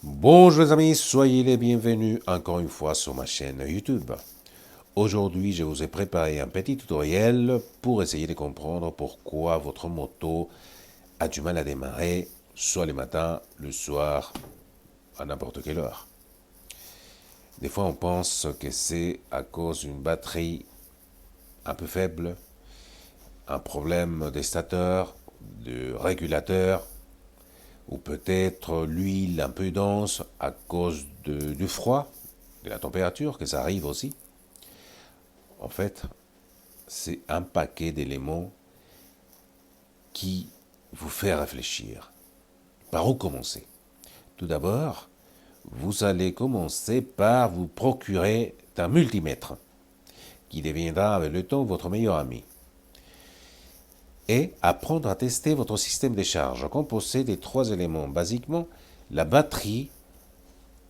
Bonjour les amis, soyez les bienvenus encore une fois sur ma chaîne YouTube. Aujourd'hui, je vous ai préparé un petit tutoriel pour essayer de comprendre pourquoi votre moto a du mal à démarrer, soit le matin, le soir, à n'importe quelle heure. Des fois, on pense que c'est à cause d'une batterie un peu faible, un problème de stateur, de régulateur, ou peut-être l'huile un peu dense à cause du froid, de la température, que ça arrive aussi. En fait, c'est un paquet d'éléments qui vous fait réfléchir. Par où commencer? Tout d'abord, vous allez commencer par vous procurer un multimètre qui deviendra avec le temps votre meilleur ami et apprendre à tester votre système de charge composé des trois éléments, basiquement la batterie,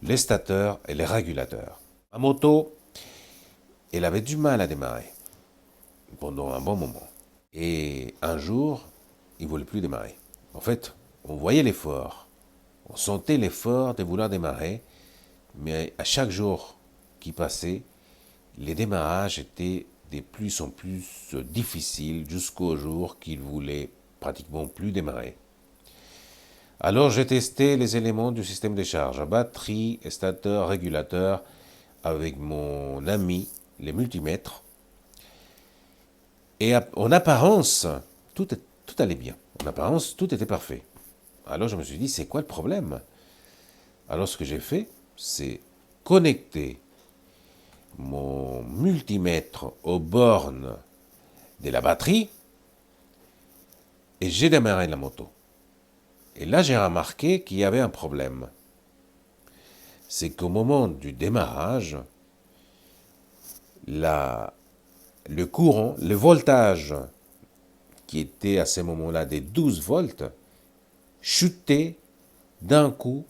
les stateurs et les régulateurs. Ma moto, elle avait du mal à démarrer pendant un bon moment. Et un jour, il ne voulait plus démarrer. En fait, on voyait l'effort, on sentait l'effort de vouloir démarrer, mais à chaque jour qui passait, les démarrages étaient de plus en plus difficiles jusqu'au jour qu'il voulait pratiquement plus démarrer. Alors j'ai testé les éléments du système de charge, batterie, stateur, régulateur, avec mon ami, les multimètres. Et en apparence, tout allait bien. En apparence, tout était parfait. Alors je me suis dit, c'est quoi le problème? Alors ce que j'ai fait, c'est connecter mon multimètre aux bornes de la batterie et j'ai démarré la moto. Et là, j'ai remarqué qu'il y avait un problème. C'est qu'au moment du démarrage, le courant, le voltage qui était à ce moment-là des 12 volts, chutait d'un coup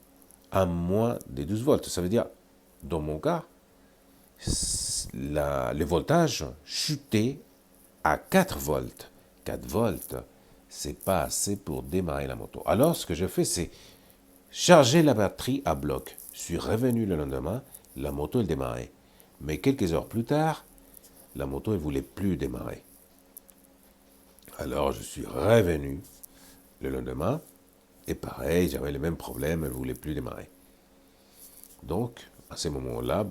à moins de 12 volts. Ça veut dire, dans mon cas, le voltage chutait à 4 volts. 4 volts, c'est pas assez pour démarrer la moto. Alors, ce que je fais, c'est charger la batterie à bloc. Je suis revenu le lendemain, la moto, elle démarrait. Mais quelques heures plus tard, la moto, elle voulait plus démarrer. Alors, je suis revenu le lendemain, et pareil, j'avais le même problème, elle ne voulait plus démarrer. Donc, à ce moment-là,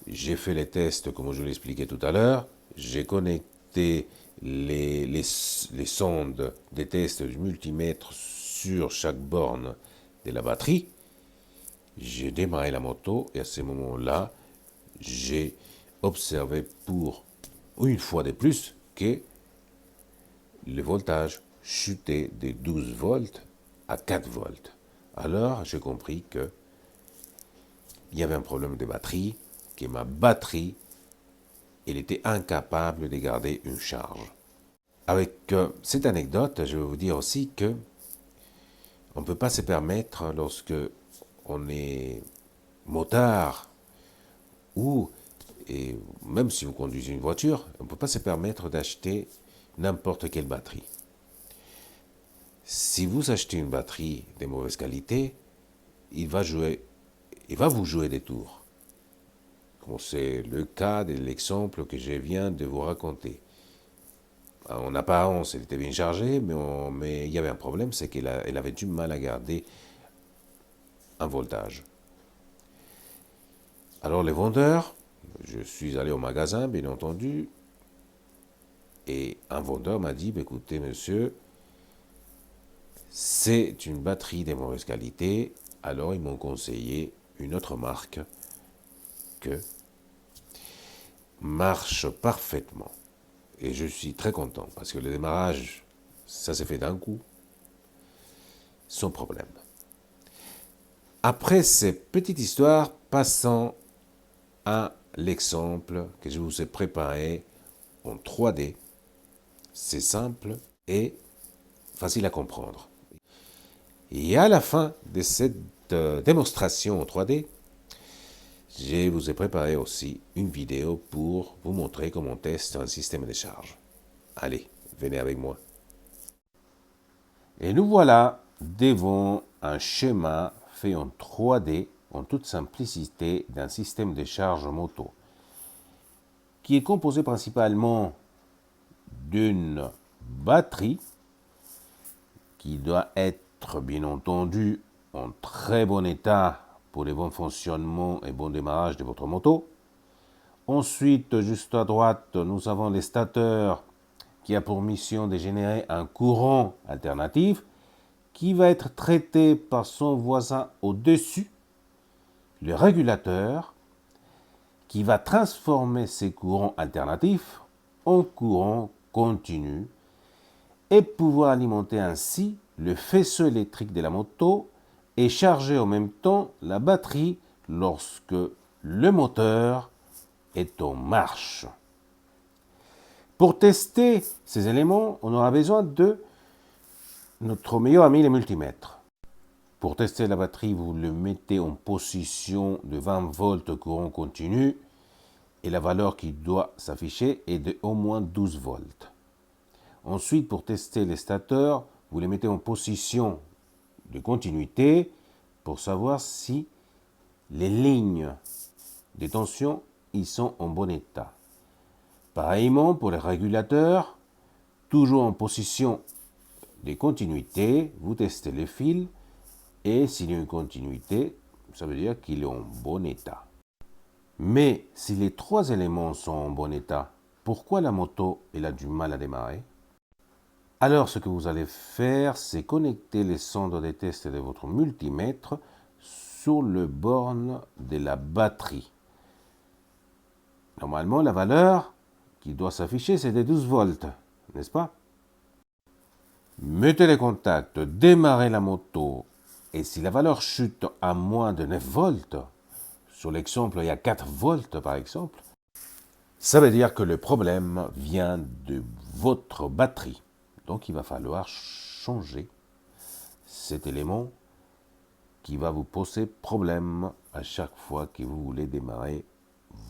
j'ai fait les tests, comme je l'expliquais tout à l'heure. J'ai connecté les sondes des tests du multimètre sur chaque borne de la batterie. J'ai démarré la moto et à ce moment-là, j'ai observé pour une fois de plus que le voltage chutait de 12 volts à 4 volts. Alors, j'ai compris que il y avait un problème de batterie, que ma batterie, elle était incapable de garder une charge. Avec cette anecdote, je vais vous dire aussi que on ne peut pas se permettre, lorsque on est motard ou et même si vous conduisez une voiture, on ne peut pas se permettre d'acheter n'importe quelle batterie. Si vous achetez une batterie de mauvaise qualité, il va vous jouer des tours. Comme c'est le cas de l'exemple que je viens de vous raconter. En apparence, elle était bien chargée, mais il y avait un problème, c'est qu'elle avait du mal à garder un voltage. Alors les vendeurs, je suis allé au magasin, bien entendu, et un vendeur m'a dit, écoutez monsieur, c'est une batterie de mauvaise qualité. Alors ils m'ont conseillé une autre marque que marche parfaitement. Et je suis très content parce que le démarrage, ça s'est fait d'un coup, sans problème. Après cette petite histoire, passons à l'exemple que je vous ai préparé en 3D. C'est simple et facile à comprendre. Et à la fin de cette démonstration en 3D, je vous ai préparé aussi une vidéo pour vous montrer comment on teste un système de charge. Allez, venez avec moi. Et nous voilà devant un schéma fait en 3D, en toute simplicité, d'un système de charge moto, qui est composé principalement d'une batterie, qui doit être bien entendu en très bon état pour le bon fonctionnement et bon démarrage de votre moto. Ensuite, juste à droite, nous avons le stateur qui a pour mission de générer un courant alternatif qui va être traité par son voisin au-dessus, le régulateur, qui va transformer ces courants alternatifs en courant continu et pouvoir alimenter ainsi le faisceau électrique de la moto et charger en même temps la batterie lorsque le moteur est en marche. Pour tester ces éléments, on aura besoin de notre meilleur ami, le multimètre. Pour tester la batterie, vous le mettez en position de 20 volts courant continu et la valeur qui doit s'afficher est de au moins 12 volts. Ensuite, pour tester les stateurs, vous les mettez en position de continuité pour savoir si les lignes de tension y sont en bon état. Pareillement pour les régulateurs, toujours en position de continuité, vous testez le fil et s'il y a une continuité, ça veut dire qu'il est en bon état. Mais si les trois éléments sont en bon état, pourquoi la moto elle a du mal à démarrer? Alors ce que vous allez faire, c'est connecter les sondes de test de votre multimètre sur le borne de la batterie. Normalement, la valeur qui doit s'afficher, c'est de 12 volts, n'est-ce pas? Mettez les contacts, démarrez la moto, et si la valeur chute à moins de 9 volts, sur l'exemple, il y a 4 volts par exemple, ça veut dire que le problème vient de votre batterie. Donc il va falloir changer cet élément qui va vous poser problème à chaque fois que vous voulez démarrer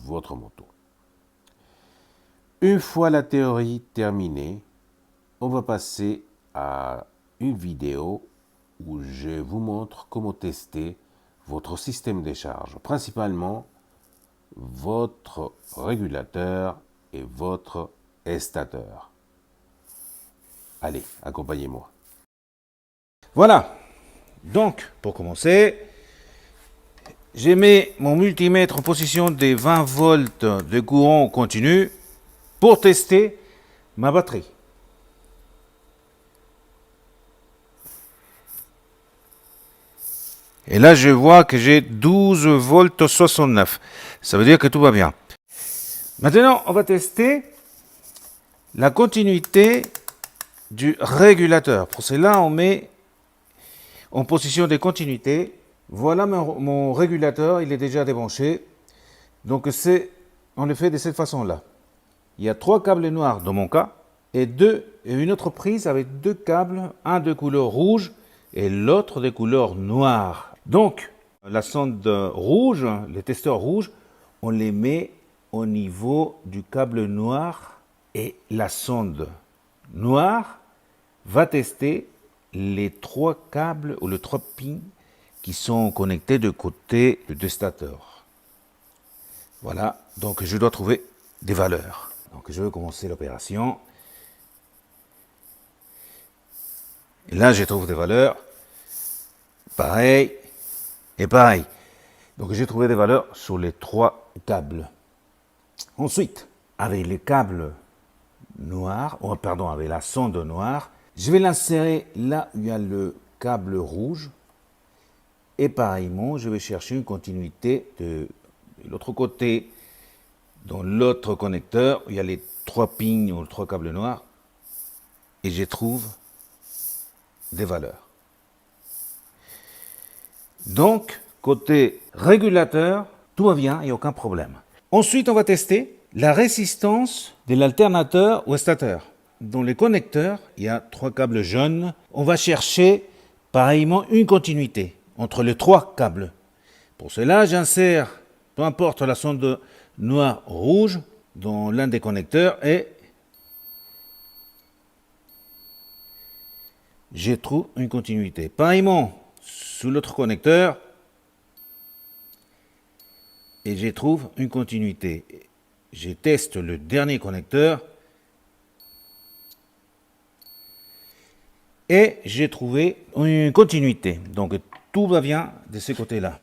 votre moto. Une fois la théorie terminée, on va passer à une vidéo où je vous montre comment tester votre système de charge, principalement votre régulateur et votre stateur. Allez, accompagnez-moi. Voilà, donc pour commencer, je mets mon multimètre en position des 20 volts de courant continu pour tester ma batterie. Et là, je vois que j'ai 12 volts 69. Ça veut dire que tout va bien. Maintenant, on va tester la continuité du régulateur. Pour cela, on met en position de continuité. Voilà mon régulateur, il est déjà débranché. Donc, on le fait de cette façon-là. Il y a 3 câbles noirs dans mon cas et une autre prise avec 2 câbles, un de couleur rouge et l'autre de couleur noire. Donc, la sonde rouge, les testeurs rouges, on les met au niveau du câble noir et la sonde noire va tester les 3 câbles ou les 3 pins qui sont connectés de côté du stateur. Voilà, donc je dois trouver des valeurs. Donc je vais commencer l'opération. Et là, je trouve des valeurs. Pareil et pareil. Donc j'ai trouvé des valeurs sur les 3 câbles. Ensuite, avec les câbles noirs, avec la sonde noire, je vais l'insérer là où il y a le câble rouge. Et pareillement, je vais chercher une continuité de l'autre côté, dans l'autre connecteur, où il y a les 3 pins ou les 3 câbles noirs. Et je trouve des valeurs. Donc, côté régulateur, tout va bien, il n'y a aucun problème. Ensuite, on va tester la résistance de l'alternateur au stateur. Dans les connecteurs, il y a 3 câbles jaunes. On va chercher pareillement une continuité entre les 3 câbles. Pour cela, j'insère, peu importe la sonde noire rouge, dans l'un des connecteurs et je trouve une continuité. Pareillement, sous l'autre connecteur, et je trouve une continuité. Je teste le dernier connecteur et j'ai trouvé une continuité. Donc tout va bien de ce côté-là.